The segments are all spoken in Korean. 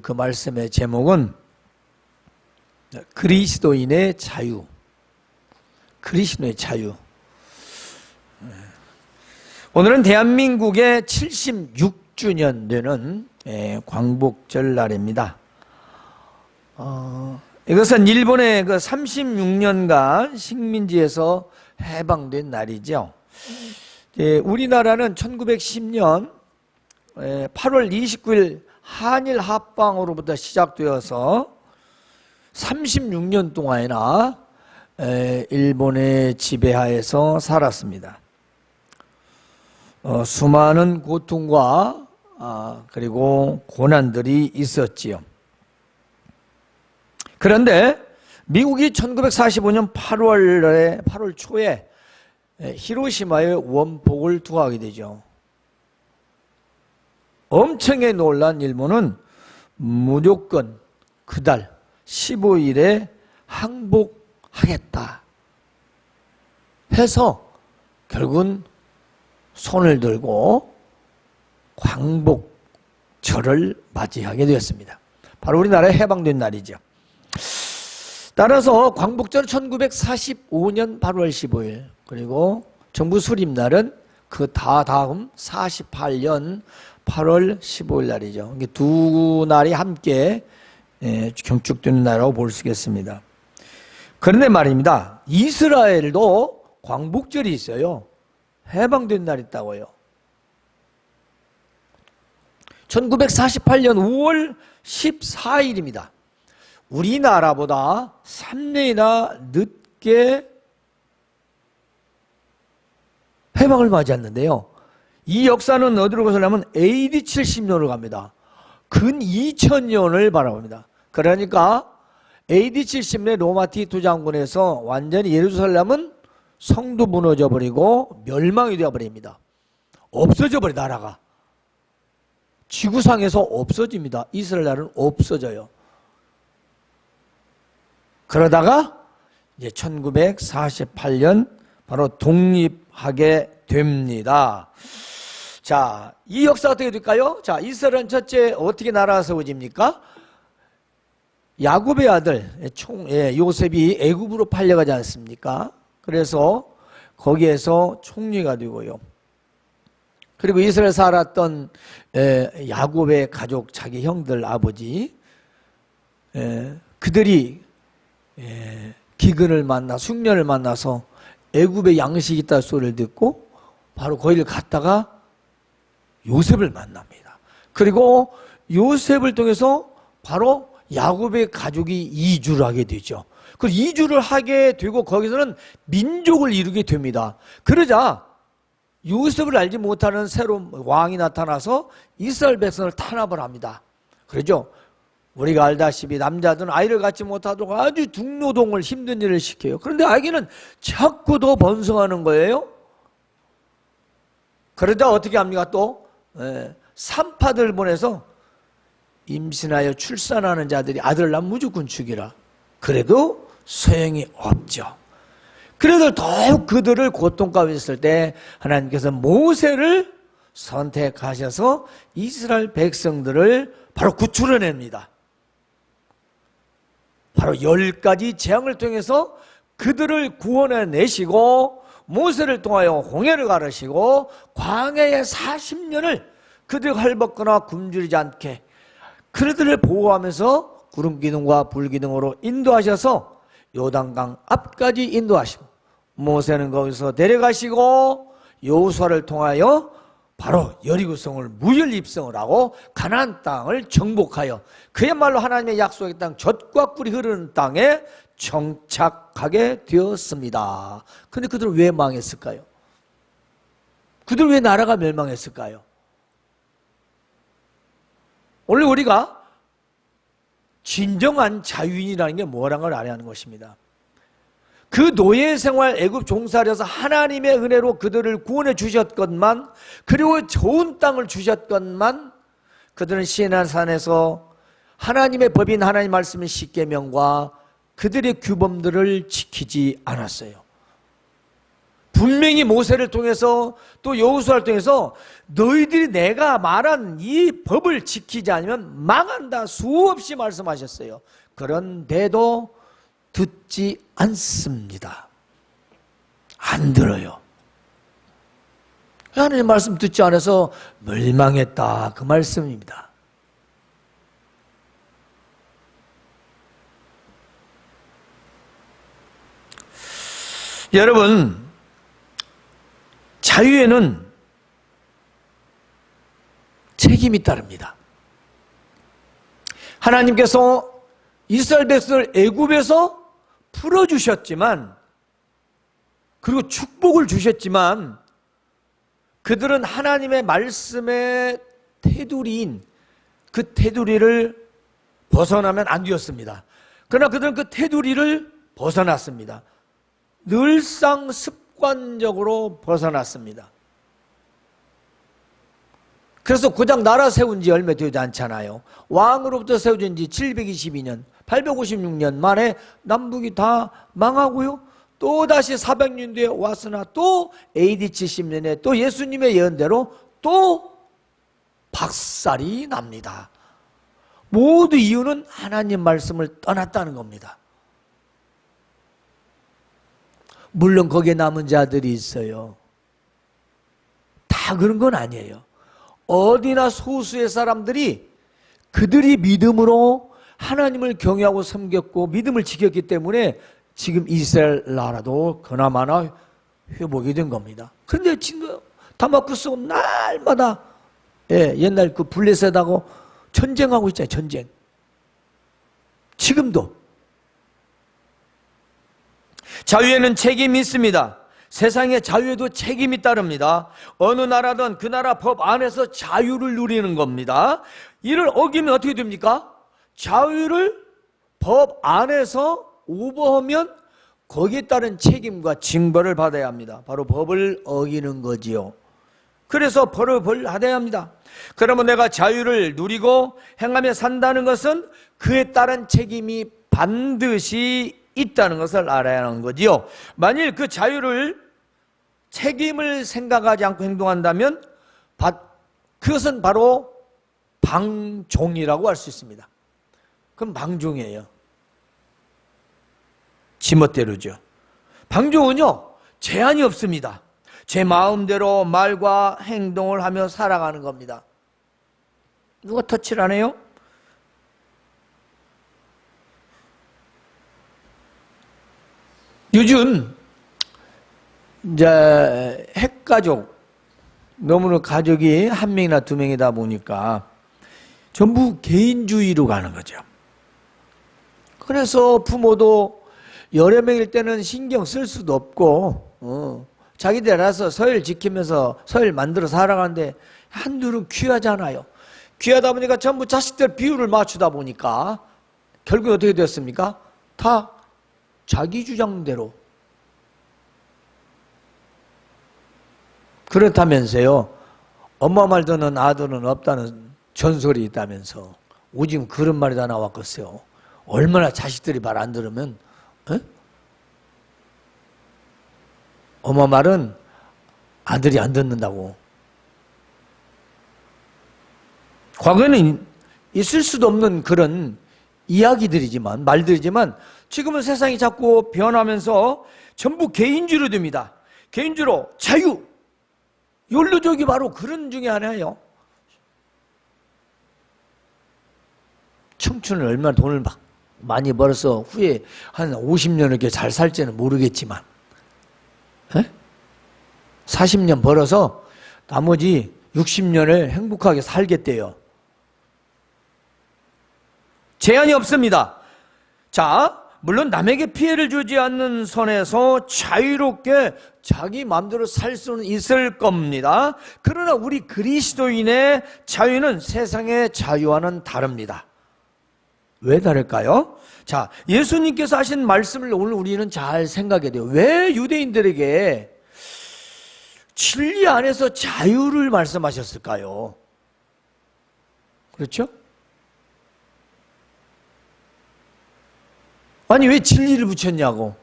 그 말씀의 제목은 그리스도인의 자유. 그리스도의 자유. 오늘은 대한민국의 76주년 되는 광복절 날입니다. 이것은 일본의 그 36년간 식민지에서 해방된 날이죠. 우리나라는 1910년 8월 29일 한일 합방으로부터 시작되어서 36년 동안이나 일본의 지배하에서 살았습니다. 수많은 고통과 그리고 고난들이 있었지요. 그런데 미국이 1945년 8월 초에 히로시마에 원폭을 투하하게 되죠. 엄청나게 놀란 일본은 무조건 그달 15일에 항복하겠다 해서 결국은 손을 들고 광복절을 맞이하게 되었습니다. 바로 우리나라에 해방된 날이죠. 따라서 광복절은 1945년 8월 15일, 그리고 정부 수립날은 그 다음 48년 8월 15일 날이죠. 이게 두 날이 함께 경축되는 날이라고 볼 수 있겠습니다. 그런데 말입니다. 이스라엘도 광복절이 있어요. 해방된 날이 있다고요. 1948년 5월 14일입니다. 우리나라보다 3년이나 늦게 해방을 맞이했는데요. 이 역사는 어디로 거슬려면 AD 70년으로 갑니다. 근 2000년을 바라봅니다. 그러니까 AD 70년에 로마 티투 장군에서 완전히 예루살렘은 성도 무너져 버리고 멸망이 되어 버립니다. 없어져 버려, 나라가. 지구상에서 없어집니다. 이스라엘은 없어져요. 그러다가 이제 1948년 바로 독립하게 됩니다. 자, 이 역사 어떻게 될까요? 자, 이스라엘은 첫째 어떻게 나라가 세워집니까? 야곱의 아들 요셉이 애굽으로 팔려가지 않습니까? 그래서 거기에서 총리가 되고요. 그리고 이스라엘 살았던 야곱의 가족, 자기 형들, 아버지, 그들이 기근을 만나 숙련을 만나서 애굽의 양식이 있다는 소리를 듣고 바로 거기를 갔다가 요셉을 만납니다. 그리고 요셉을 통해서 바로 야곱의 가족이 이주를 하게 되죠. 그 이주를 하게 되고 거기서는 민족을 이루게 됩니다. 그러자 요셉을 알지 못하는 새로운 왕이 나타나서 이스라엘 백성을 탄압을 합니다. 그러죠. 우리가 알다시피 남자들은 아이를 갖지 못하도록 아주 중노동을 힘든 일을 시켜요. 그런데 아기는 자꾸 더 번성하는 거예요. 그러다 어떻게 합니까? 또 산파들 보내서 임신하여 출산하는 자들이 아들을 낳으면 무조건 죽이라. 그래도 소용이 없죠. 그래도 더욱 그들을 고통 가운데 있을 때 하나님께서 모세를 선택하셔서 이스라엘 백성들을 바로 구출해냅니다. 바로 10가지 재앙을 통해서 그들을 구원해내시고 모세를 통하여 홍해를 가르시고 광야의 40년을 그들 헐벗거나 굶주리지 않게 그들을 보호하면서 구름기둥과 불기둥으로 인도하셔서 요단강 앞까지 인도하시고 모세는 거기서 데려가시고 여호수아를 통하여 바로 여리고성을 무혈 입성을 하고 가나안 땅을 정복하여 그야말로 하나님의 약속의 땅 젖과 꿀이 흐르는 땅에 정착하게 되었습니다. 그런데 그들은 왜 망했을까요? 그들 왜 나라가 멸망했을까요? 오늘 우리가 진정한 자유인이라는 게 뭐라는 걸 알아야 하는 것입니다. 그 노예 생활 애굽 종살이어서 하나님의 은혜로 그들을 구원해 주셨건만 그리고 좋은 땅을 주셨건만 그들은 시내산에서 하나님의 법인 하나님 말씀의 십계명과 그들의 규범들을 지키지 않았어요. 분명히 모세를 통해서 또 여호수아를 통해서 너희들이 내가 말한 이 법을 지키지 않으면 망한다 수없이 말씀하셨어요. 그런데도 듣지 않습니다. 안 들어요. 하나님 말씀 듣지 않아서 멸망했다 그 말씀입니다. 여러분, 자유에는 책임이 따릅니다. 하나님께서 이스라엘 백성을 애굽에서 풀어주셨지만, 그리고 축복을 주셨지만, 그들은 하나님의 말씀의 테두리인 그 테두리를 벗어나면 안 되었습니다. 그러나 그들은 그 테두리를 벗어났습니다. 늘상 습관적으로 벗어났습니다. 그래서 고작 나라 세운 지 얼마 되지 않잖아요. 왕으로부터 세워진 지 722년, 856년 만에 남북이 다 망하고요. 또 다시 400년 뒤에 왔으나 또 AD 70년에 또 예수님의 예언대로 또 박살이 납니다. 모두 이유는 하나님 말씀을 떠났다는 겁니다. 물론 거기에 남은 자들이 있어요. 다 그런 건 아니에요. 어디나 소수의 사람들이 그들이 믿음으로 하나님을 경외하고 섬겼고 믿음을 지켰기 때문에 지금 이스라엘 나라도 그나마나 회복이 된 겁니다. 그런데 지금 다마스커스 날마다 옛날 그 블레셋하고 전쟁하고 있잖아요. 전쟁. 지금도. 자유에는 책임이 있습니다. 세상의 자유에도 책임이 따릅니다. 어느 나라든 그 나라 법 안에서 자유를 누리는 겁니다. 이를 어기면 어떻게 됩니까? 자유를 법 안에서 오버하면 거기에 따른 책임과 징벌을 받아야 합니다. 바로 법을 어기는 거지요. 그래서 벌을 받아야 합니다. 그러면 내가 자유를 누리고 행하며 산다는 것은 그에 따른 책임이 반드시 있다는 것을 알아야 하는 거지요. 만일 그 자유를 책임을 생각하지 않고 행동한다면 그것은 바로 방종이라고 할 수 있습니다. 그럼 방종이에요. 지멋대로죠. 방종은요 제한이 없습니다. 제 마음대로 말과 행동을 하며 살아가는 겁니다. 누가 터치를 안 해요? 요즘 이제 핵가족, 너무나 가족이 한 명이나 두 명이다 보니까 전부 개인주의로 가는 거죠. 그래서 부모도 여러 명일 때는 신경 쓸 수도 없고 자기들 알아서 서열 지키면서 서열 만들어 살아가는데 한둘은 귀하잖아요. 귀하다 보니까 전부 자식들 비율을 맞추다 보니까 결국 어떻게 됐습니까? 다 자기 주장대로. 그렇다면서요, 엄마 말 듣는 아들은 없다는 전설이 있다면서 오지금 그런 말이 다 나왔겠어요. 얼마나 자식들이 말 안 들으면 엄마 말은 아들이 안 듣는다고. 과거에는 있을 수도 없는 그런 이야기들이지만, 말들이지만 지금은 세상이 자꾸 변하면서 전부 개인주의로 됩니다. 개인주의로 자유, 욜로족이 바로 그런 중에 하나예요. 청춘을 얼마나 돈을 많이 벌어서 후에 한 50년 이렇게 잘 살지는 모르겠지만 40년 벌어서 나머지 60년을 행복하게 살겠대요. 제한이 없습니다. 자, 물론 남에게 피해를 주지 않는 선에서 자유롭게 자기 마음대로 살 수는 있을 겁니다. 그러나 우리 그리스도인의 자유는 세상의 자유와는 다릅니다. 왜 다를까요? 자, 예수님께서 하신 말씀을 오늘 우리는 잘 생각해야 돼요. 왜 유대인들에게 진리 안에서 자유를 말씀하셨을까요? 그렇죠? 아니 왜 진리를 붙였냐고.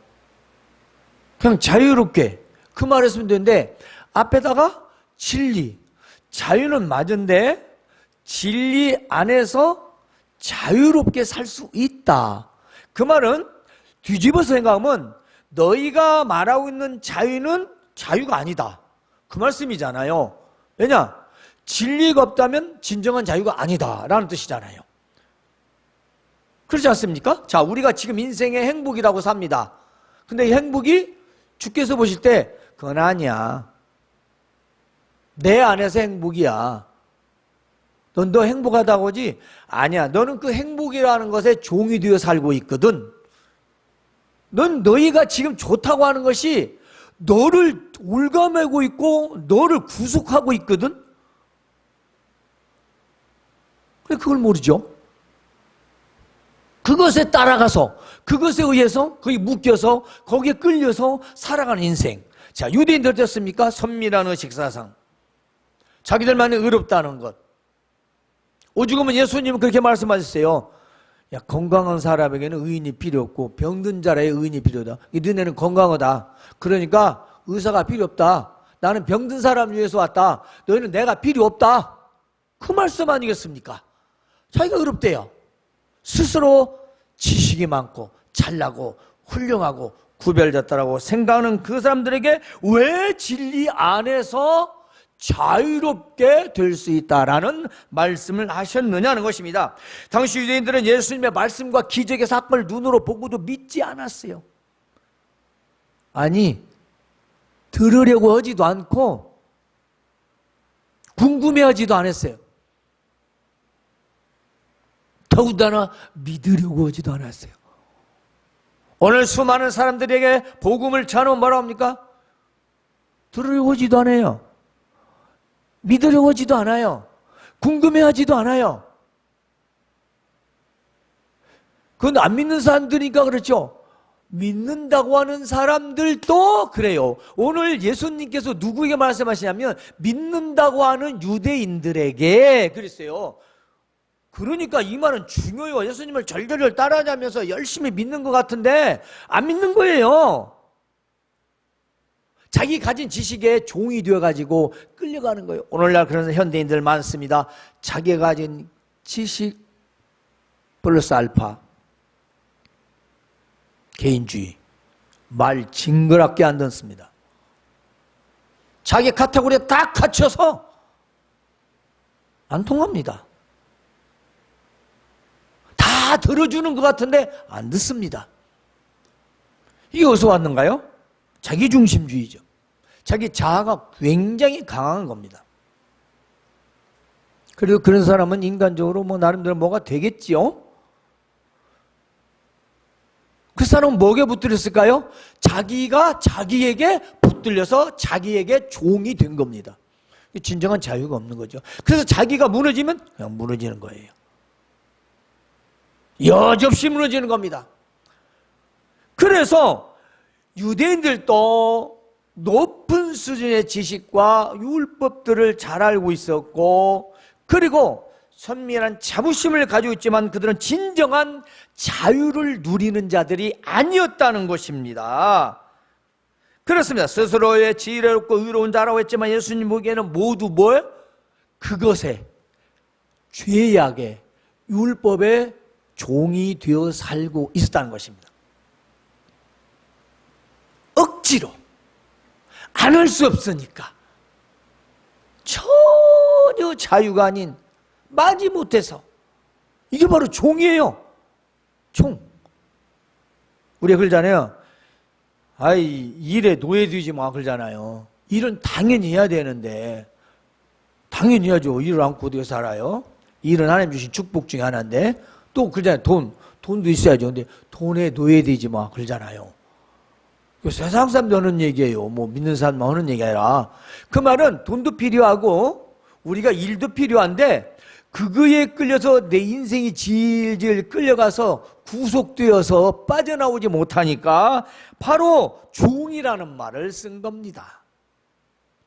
그냥 자유롭게 그 말 했으면 되는데 앞에다가 진리, 자유는 맞은데 진리 안에서 자유롭게 살 수 있다. 그 말은 뒤집어서 생각하면 너희가 말하고 있는 자유는 자유가 아니다. 그 말씀이잖아요. 왜냐? 진리가 없다면 진정한 자유가 아니다 라는 뜻이잖아요. 그렇지 않습니까? 자, 우리가 지금 인생의 행복이라고 삽니다. 근데 이 행복이 주께서 보실 때 그건 아니야. 내 안에서 행복이야. 너 행복하다고 하지? 아니야. 너는 그 행복이라는 것에 종이 되어 살고 있거든. 넌 너희가 지금 좋다고 하는 것이 너를 올가매고 있고 너를 구속하고 있거든. 근데 그걸 모르죠. 그것에 따라가서 그것에 의해서 거기 묶여서 거기에 끌려서 살아가는 인생. 자, 유대인들 어땠습니까? 선밀한 의식사상, 자기들만이 의롭다는 것. 오죽하면 예수님은 그렇게 말씀하셨어요. 야, 건강한 사람에게는 의인이 필요 없고 병든 자라의 의인이 필요하다. 너네는 건강하다. 그러니까 의사가 필요 없다. 나는 병든 사람 위해서 왔다. 너희는 내가 필요 없다. 그 말씀 아니겠습니까? 자기가 의롭대요. 스스로 지식이 많고 잘나고 훌륭하고 구별됐다라고 생각하는 그 사람들에게 왜 진리 안에서 자유롭게 될 수 있다라는 말씀을 하셨느냐는 것입니다. 당시 유대인들은 예수님의 말씀과 기적의 사건을 눈으로 보고도 믿지 않았어요. 아니, 들으려고 하지도 않고 궁금해하지도 않았어요. 더군다나 믿으려고 하지도 않았어요. 오늘 수많은 사람들에게 복음을 전하면 뭐라고 합니까? 들으려고 하지도 않아요. 믿으려고 하지도 않아요. 궁금해하지도 않아요. 그건 안 믿는 사람들이니까 그렇죠. 믿는다고 하는 사람들도 그래요. 오늘 예수님께서 누구에게 말씀하시냐면 믿는다고 하는 유대인들에게 그랬어요. 그러니까 이 말은 중요해요. 예수님을 절절절 따라하면서 열심히 믿는 것 같은데 안 믿는 거예요. 자기 가진 지식에 종이 되어가지고 끌려가는 거예요. 오늘날 그런 현대인들 많습니다. 자기가 가진 지식 플러스 알파, 개인주의, 말 징그럽게 안 듣습니다. 자기 카테고리에 딱 갇혀서 안 통합니다. 다 들어주는 것 같은데 안 듣습니다. 이게 어디서 왔는가요? 자기중심주의죠. 자기 자아가 굉장히 강한 겁니다. 그리고 그런 사람은 인간적으로 나름대로 뭐가 되겠지요? 그 사람은 뭐에 붙들렸을까요? 자기가 자기에게 붙들려서 자기에게 종이 된 겁니다. 진정한 자유가 없는 거죠. 그래서 자기가 무너지면 그냥 무너지는 거예요. 여지없이 무너지는 겁니다. 그래서 유대인들도 높은 수준의 지식과 율법들을 잘 알고 있었고, 그리고 선밀한 자부심을 가지고 있지만 그들은 진정한 자유를 누리는 자들이 아니었다는 것입니다. 그렇습니다. 스스로의 지혜롭고 의로운 자라고 했지만 예수님 보기에는 모두 뭐예요? 그것에 죄악의 율법의 종이 되어 살고 있었다는 것입니다. 억지로 안 할 수 없으니까 전혀 자유가 아닌 마지못해서 이게 바로 종이에요. 종. 우리가 그러잖아요. 아이, 일에 노예되지 마 그러잖아요. 일은 당연히 해야 되는데 당연히 해야죠. 일을 않고 어떻게 살아요? 일은 하나님 주신 축복 중에 하나인데 또 그러잖아요. 돈도 있어야죠. 근데 돈에 노예되지 마 그러잖아요. 세상 사람도 하는 얘기예요. 믿는 사람만 하는 얘기 아니라. 그 말은 돈도 필요하고 우리가 일도 필요한데 그거에 끌려서 내 인생이 질질 끌려가서 구속되어서 빠져나오지 못하니까 바로 종이라는 말을 쓴 겁니다.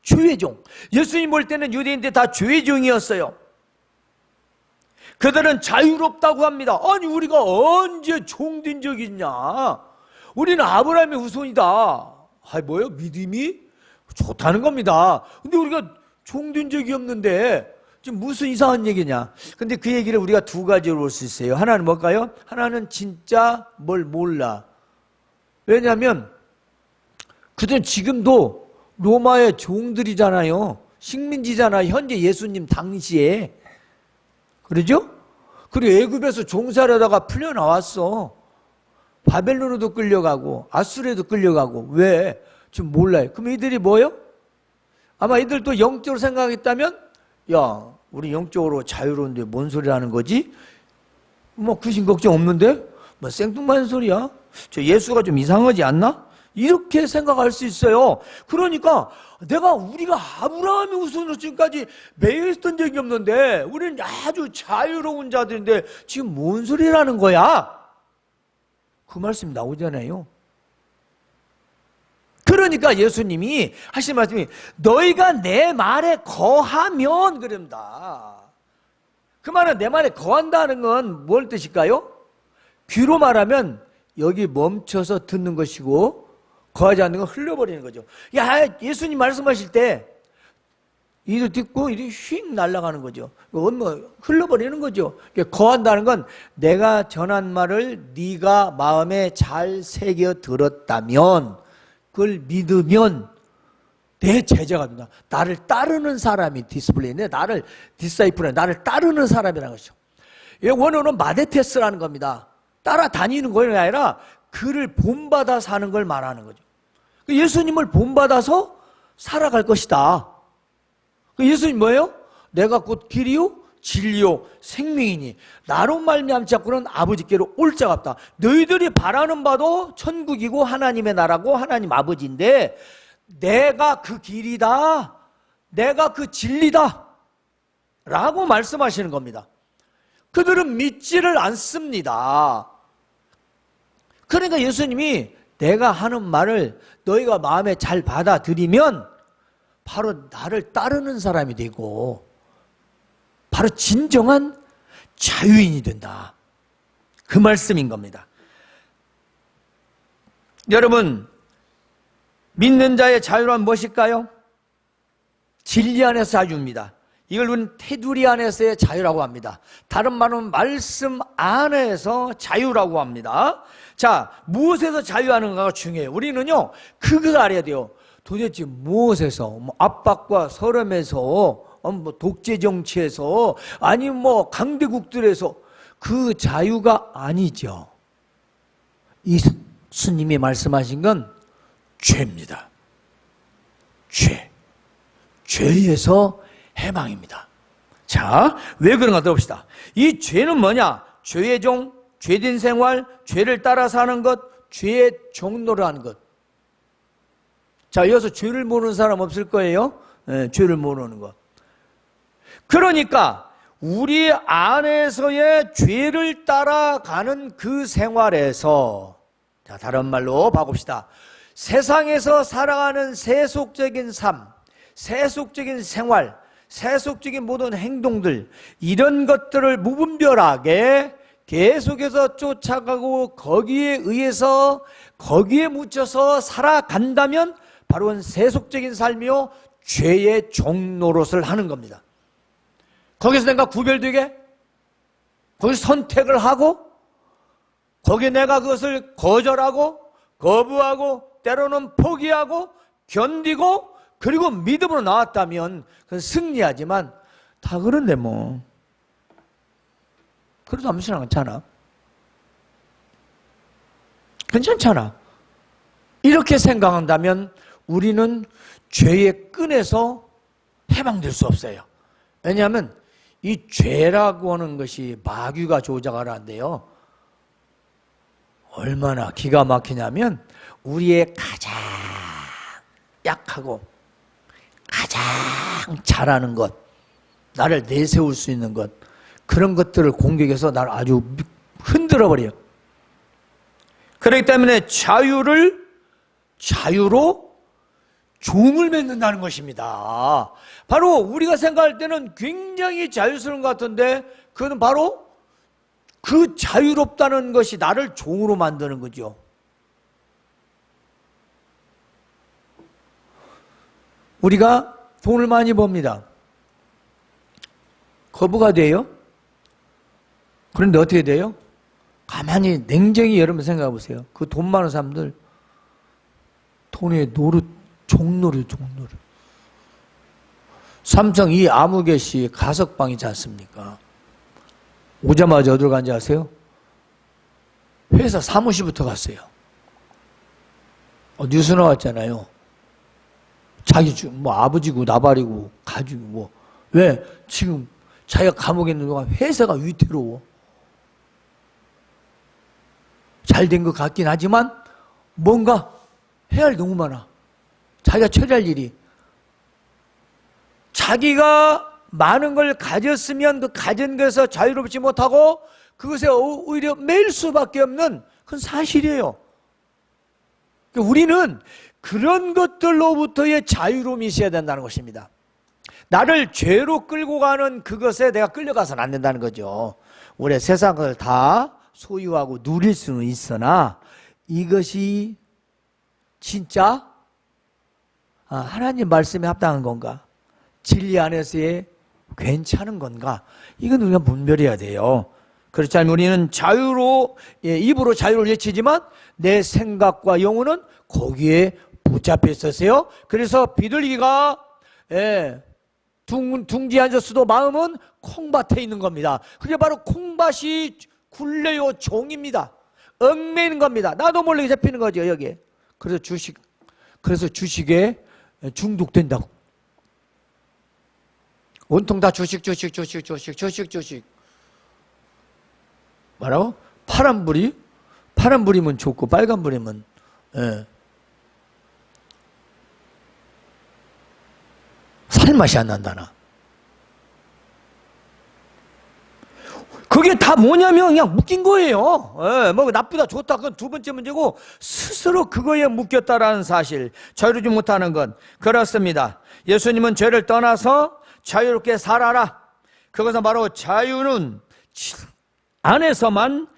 죄의 종. 예수님 볼 때는 유대인들 다 죄의 종이었어요. 그들은 자유롭다고 합니다. 아니 우리가 언제 종된 적이 있냐. 우리는 아브라함의 후손이다. 뭐예요? 믿음이 좋다는 겁니다. 근데 우리가 종된 적이 없는데 지금 무슨 이상한 얘기냐. 근데 그 얘기를 우리가 두 가지로 볼 수 있어요. 하나는 뭘까요? 하나는 진짜 뭘 몰라. 왜냐하면 그들은 지금도 로마의 종들이잖아요. 식민지잖아요. 현재 예수님 당시에. 그러죠? 그리고 애굽에서 종살하다가 풀려나왔어. 바벨론으로도 끌려가고 아수르에도 끌려가고. 왜? 지금 몰라요. 그럼 이들이 뭐예요? 아마 이들도 영적으로 생각했다면 야, 우리 영적으로 자유로운데 뭔 소리 하는 거지? 뭐 귀신 걱정 없는데? 뭐 생뚱맞은 소리야? 저 예수가 좀 이상하지 않나? 이렇게 생각할 수 있어요. 그러니까 우리가 아브라함이 우선으로 지금까지 매여 있던 적이 없는데 우리는 아주 자유로운 자들인데 지금 뭔 소리라는 거야? 그 말씀이 나오잖아요. 그러니까 예수님이 하신 말씀이 너희가 내 말에 거하면 그럽니다. 그 말은 내 말에 거한다는 건 뭘 뜻일까요? 귀로 말하면 여기 멈춰서 듣는 것이고 거하지 않는 건 흘려버리는 거죠. 야, 예수님 말씀하실 때 이를 듣고 이리 휙 날아가는 거죠. 뭐 흘러버리는 거죠. 거한다는 건 내가 전한 말을 네가 마음에 잘 새겨 들었다면 그걸 믿으면 내 제자가 된다. 나를 따르는 사람이 디스플레이인데 나를 디사이플은 나를 따르는 사람이라는 것이죠. 원어는 마데테스라는 겁니다. 따라다니는 것이 아니라 그를 본받아 사는 걸 말하는 거죠. 예수님을 본받아서 살아갈 것이다. 예수님 뭐예요? 내가 곧 길이요 진리요 생명이니 나로 말미암지 않고는 아버지께로 올 자가 없다. 너희들이 바라는 바도 천국이고 하나님의 나라고 하나님 아버지인데 내가 그 길이다, 내가 그 진리다 라고 말씀하시는 겁니다. 그들은 믿지를 않습니다. 그러니까 예수님이 내가 하는 말을 너희가 마음에 잘 받아들이면 바로 나를 따르는 사람이 되고 바로 진정한 자유인이 된다. 그 말씀인 겁니다. 여러분, 믿는 자의 자유란 무엇일까요? 진리 안에서 자유입니다. 이걸 우리는 테두리 안에서의 자유라고 합니다. 다른 말은 말씀 안에서 자유라고 합니다. 자, 무엇에서 자유하는가가 중요해요. 우리는요, 그걸 알아야 돼요. 도대체 무엇에서, 압박과 서름에서, 독재 정치에서, 아니면 강대국들에서 그 자유가 아니죠. 예수님이 말씀하신 건 죄입니다. 죄에서 해방입니다. 자, 왜 그런가 들어봅시다. 이 죄는 뭐냐? 죄의 종, 죄된 생활, 죄를 따라 사는 것, 죄의 종로를 하는 것. 자, 이어서 죄를 모르는 사람 없을 거예요? 네, 죄를 모르는 것. 그러니까 우리 안에서의 죄를 따라가는 그 생활에서, 자, 다른 말로 바꿉시다. 세상에서 살아가는 세속적인 삶, 세속적인 생활, 세속적인 모든 행동들, 이런 것들을 무분별하게 계속해서 쫓아가고 거기에 의해서 거기에 묻혀서 살아간다면 바로 그건 세속적인 삶이요 죄의 종노릇을 하는 겁니다. 거기서 내가 구별되게, 거기서 선택을 하고, 거기에 내가 그것을 거절하고 거부하고 때로는 포기하고 견디고 그리고 믿음으로 나왔다면 그건 승리하지만 다 그런데 뭐 그래도 아무 소리 괜찮아. 괜찮잖아. 이렇게 생각한다면 우리는 죄의 끈에서 해방될 수 없어요. 왜냐하면 이 죄라고 하는 것이 마귀가 조작을 한대요. 얼마나 기가 막히냐면 우리의 가장 약하고 가장 잘하는 것, 나를 내세울 수 있는 것, 그런 것들을 공격해서 나를 아주 흔들어버려요. 그렇기 때문에 자유로 종을 맺는다는 것입니다. 바로 우리가 생각할 때는 굉장히 자유스러운 것 같은데 그건 바로 그 자유롭다는 것이 나를 종으로 만드는 거죠. 우리가 돈을 많이 법니다. 거부가 돼요? 그런데 어떻게 돼요? 가만히 냉정히 여러분 생각해 보세요. 그 돈 많은 사람들 돈의 노릇, 종노릇. 삼성 이 아무개 씨 가석방이지 않습니까? 오자마자 어디로 간지 아세요? 회사 사무실부터 갔어요. 뉴스 나왔잖아요. 자기 뭐 아버지고 나발이고 가지고 뭐 왜 지금 자기가 감옥에 있는 동안 회사가 위태로워. 잘 된 것 같긴 하지만 뭔가 해야 할 너무 많아. 자기가 처리할 일이. 자기가 많은 걸 가졌으면 그 가진 것에서 자유롭지 못하고 그것에 오히려 매일 수밖에 없는 그건 사실이에요. 우리는 그런 것들로부터의 자유로움이 있어야 된다는 것입니다. 나를 죄로 끌고 가는 그것에 내가 끌려가서는 안 된다는 거죠. 우리 세상을 다 소유하고 누릴 수는 있으나 이것이 진짜 하나님 말씀에 합당한 건가? 진리 안에서의 괜찮은 건가? 이건 우리가 분별해야 돼요. 그렇지 않으면 우리는 입으로 자유를 외치지만 내 생각과 영혼은 거기에 붙잡혀 있었어요. 그래서 비둘기가 둥지 앉았어도 마음은 콩밭에 있는 겁니다. 그게 바로 콩밭이 굴레요 종입니다. 얽매이는 겁니다. 나도 모르게 잡히는 거죠, 여기에. 그래서 주식에 중독된다고. 온통 다 주식. 뭐라고? 파란불이면 좋고 빨간불이면 살맛이 안 난다나. 그게 다 뭐냐면 그냥 묶인 거예요. 뭐 나쁘다 좋다 그건 두 번째 문제고 스스로 그거에 묶였다라는 사실. 자유롭지 못하는 건 그렇습니다. 예수님은 죄를 떠나서 자유롭게 살아라. 그것은 바로 자유는 안에서만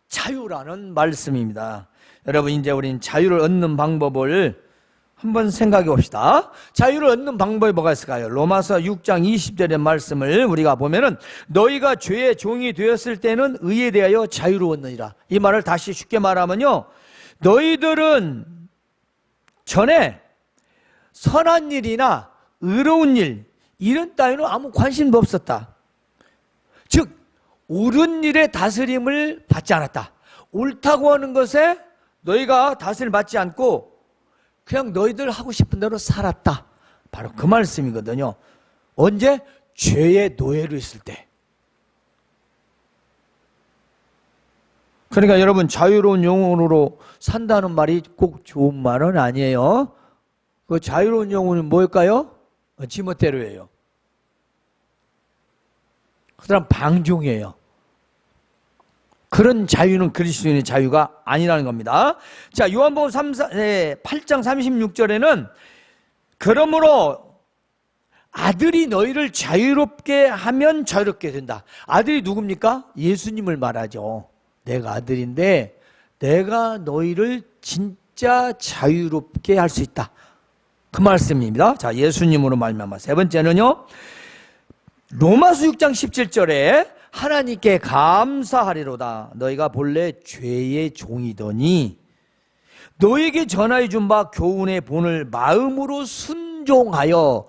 자유라는 말씀입니다. 여러분 이제 우린 자유를 얻는 방법을 한번 생각해 봅시다. 자유를 얻는 방법이 뭐가 있을까요? 로마서 6장 20절의 말씀을 우리가 보면은 너희가 죄의 종이 되었을 때는 의에 대하여 자유로웠느니라. 이 말을 다시 쉽게 말하면요, 너희들은 전에 선한 일이나 의로운 일 이런 따위는 아무 관심도 없었다. 즉 옳은 일의 다스림을 받지 않았다. 옳다고 하는 것에 너희가 다스림을 받지 않고 그냥 너희들 하고 싶은 대로 살았다. 바로 그 말씀이거든요. 언제? 죄의 노예로 있을 때. 그러니까 여러분 자유로운 영혼으로 산다는 말이 꼭 좋은 말은 아니에요. 그 자유로운 영혼은 뭘까요? 지멋대로예요. 그 사람 방종이에요. 그런 자유는 그리스도인의 자유가 아니라는 겁니다. 자, 요한복음 8장 36절에는 그러므로 아들이 너희를 자유롭게 하면 자유롭게 된다. 아들이 누굽니까? 예수님을 말하죠. 내가 아들인데 내가 너희를 진짜 자유롭게 할 수 있다. 그 말씀입니다. 자, 예수님으로 말미암아. 세 번째는요, 로마서 6장 17절에 하나님께 감사하리로다. 너희가 본래 죄의 종이더니 너에게 전하여 준 바 교훈의 본을 마음으로 순종하여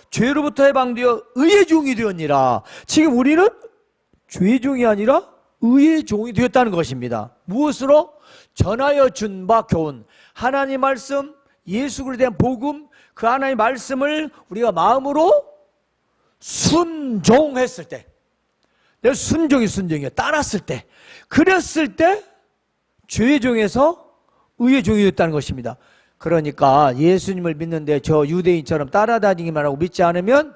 죄로부터 해방되어 의의 종이 되었니라. 지금 우리는 죄의 종이 아니라 의의 종이 되었다는 것입니다. 무엇으로? 전하여 준 바 교훈, 하나님 말씀, 예수 그리스도에 대한 복음, 그 하나님의 말씀을 우리가 마음으로 순종했을 때, 내 순종이야. 따랐을 때, 그랬을 때 죄의 종에서 의의 종이 됐다는 것입니다. 그러니까 예수님을 믿는데 저 유대인처럼 따라다니기만 하고 믿지 않으면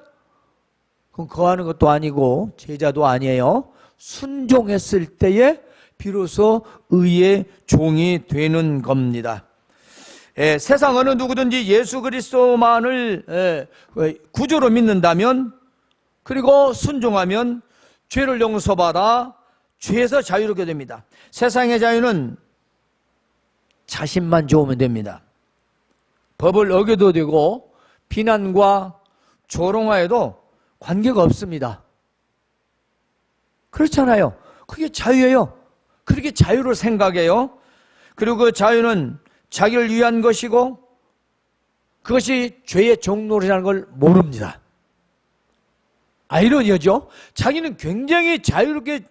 그건 거하는 것도 아니고 제자도 아니에요. 순종했을 때에 비로소 의의 종이 되는 겁니다. 세상 어느 누구든지 예수 그리스도만을 구주로 믿는다면, 그리고 순종하면 죄를 용서받아 죄에서 자유롭게 됩니다. 세상의 자유는 자신만 좋으면 됩니다. 법을 어겨도 되고 비난과 조롱하여도 관계가 없습니다. 그렇잖아요. 그게 자유예요. 그렇게 자유를 생각해요. 그리고 그 자유는 자기를 위한 것이고 그것이 죄의 종로라는 걸 모릅니다. 아이러니죠. 자기는 굉장히 자유롭게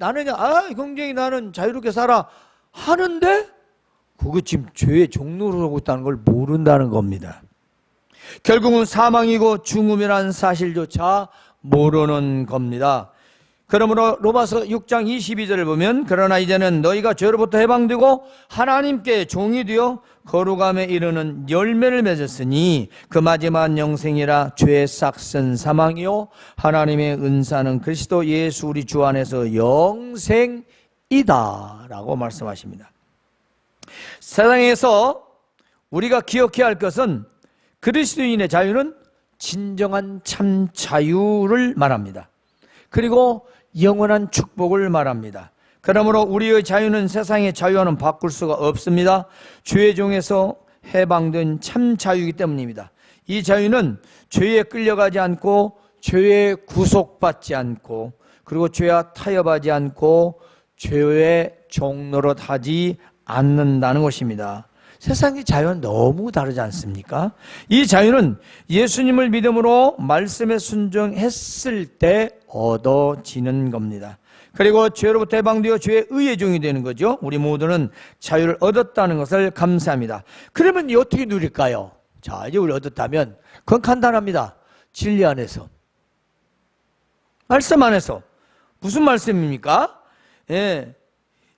굉장히 나는 자유롭게 살아 하는데 그거 지금 죄의 종로로 하고 있다는 걸 모른다는 겁니다. 결국은 사망이고 죽음이라는 사실조차 모르는 겁니다. 그러므로 로마서 6장 22절을 보면 그러나 이제는 너희가 죄로부터 해방되고 하나님께 종이 되어 거룩함에 이르는 열매를 맺었으니 그 마지막 영생이라 죄의 싹은 사망이요 하나님의 은사는 그리스도 예수 우리 주 안에서 영생이다 라고 말씀하십니다. 세상에서 우리가 기억해야 할 것은 그리스도인의 자유는 진정한 참 자유를 말합니다. 그리고 영원한 축복을 말합니다. 그러므로 우리의 자유는 세상의 자유와는 바꿀 수가 없습니다. 죄의 종에서 해방된 참 자유이기 때문입니다. 이 자유는 죄에 끌려가지 않고 죄에 구속받지 않고 그리고 죄와 타협하지 않고 죄의 종로로 하지 않는다는 것입니다. 세상의 자유는 너무 다르지 않습니까? 이 자유는 예수님을 믿음으로 말씀에 순종했을 때 얻어지는 겁니다. 그리고 죄로부터 해방되어 죄의 의의 종이 되는 거죠. 우리 모두는 자유를 얻었다는 것을 감사합니다. 그러면 어떻게 누릴까요? 자, 이제 우리 얻었다면 그건 간단합니다. 진리 안에서, 말씀 안에서. 무슨 말씀입니까?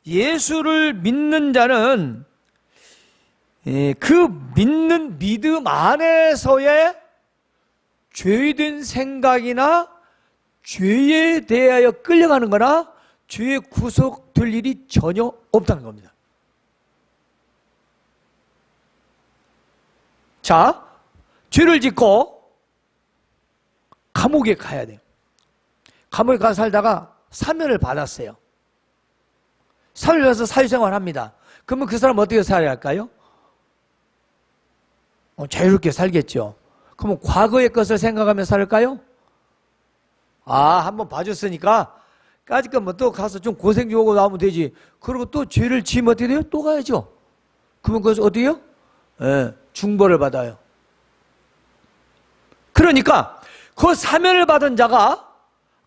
예수를 믿는 자는 그 믿는 믿음 안에서의 죄된 생각이나 죄에 대하여 끌려가는 거나 죄에 구속될 일이 전혀 없다는 겁니다. 자, 죄를 짓고 감옥에 가야 돼요. 감옥에 가서 살다가 사면을 받았어요. 사면을 받아서 사회생활을 합니다. 그러면 그 사람 어떻게 살아야 할까요? 자유롭게 살겠죠. 그러면 과거의 것을 생각하며 살까요? 한번 봐줬으니까 까짓 건 또 가서 좀 고생 좀 하고 나오면 되지. 그리고 또 죄를 지으면 어떻게 돼요? 또 가야죠. 그러면 그것을 어떻게 해요? 중벌을 받아요. 그러니까 그 사면을 받은 자가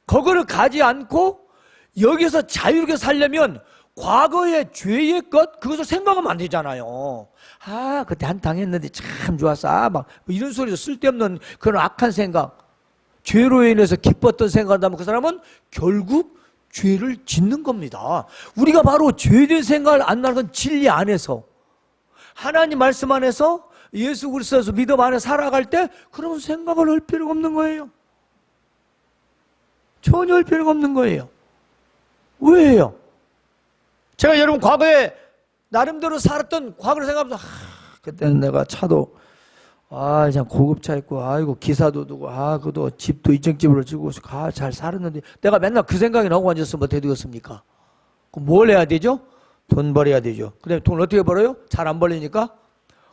그거를 가지 않고 여기서 자유롭게 살려면 과거의 죄의 것 그것을 생각하면 안 되잖아요. 그때 한 당했는데 참 좋았어. 막 이런 소리도 쓸데없는 그런 악한 생각, 죄로 인해서 기뻤던 생각을 한다면 그 사람은 결국 죄를 짓는 겁니다. 우리가 바로 죄된 생각을 안 나는 건 진리 안에서, 하나님 말씀 안에서, 예수 그리스도에서 믿음 안에 살아갈 때 그러면 생각을 할 필요가 없는 거예요. 전혀 할 필요가 없는 거예요. 왜요? 제가 여러분 과거에 나름대로 살았던 과거를 생각하면서 그때는 내가 차도 그냥 고급차 있고 아이고 기사도 두고 그도 집도 이층집으로 지고 잘 살았는데 내가 맨날 그 생각이 나고 앉았으면 어떻게 되겠습니까? 그럼 뭘 해야 되죠? 돈 벌어야 되죠. 그 다음에 돈을 어떻게 벌어요? 잘 안 벌리니까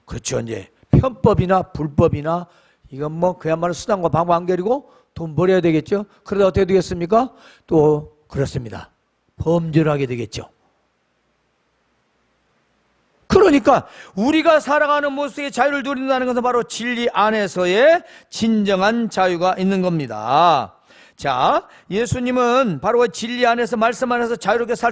그렇죠. 이제 편법이나 불법이나 이건 그야말로 수단과 방법 안 가리고 돈 벌어야 되겠죠. 그러다 어떻게 되겠습니까? 또 그렇습니다. 범죄를 하게 되겠죠. 그러니까 우리가 살아가는 모습의 자유를 누린다는 것은 바로 진리 안에서의 진정한 자유가 있는 겁니다. 자, 예수님은 바로 진리 안에서 말씀 안에서 자유롭게 살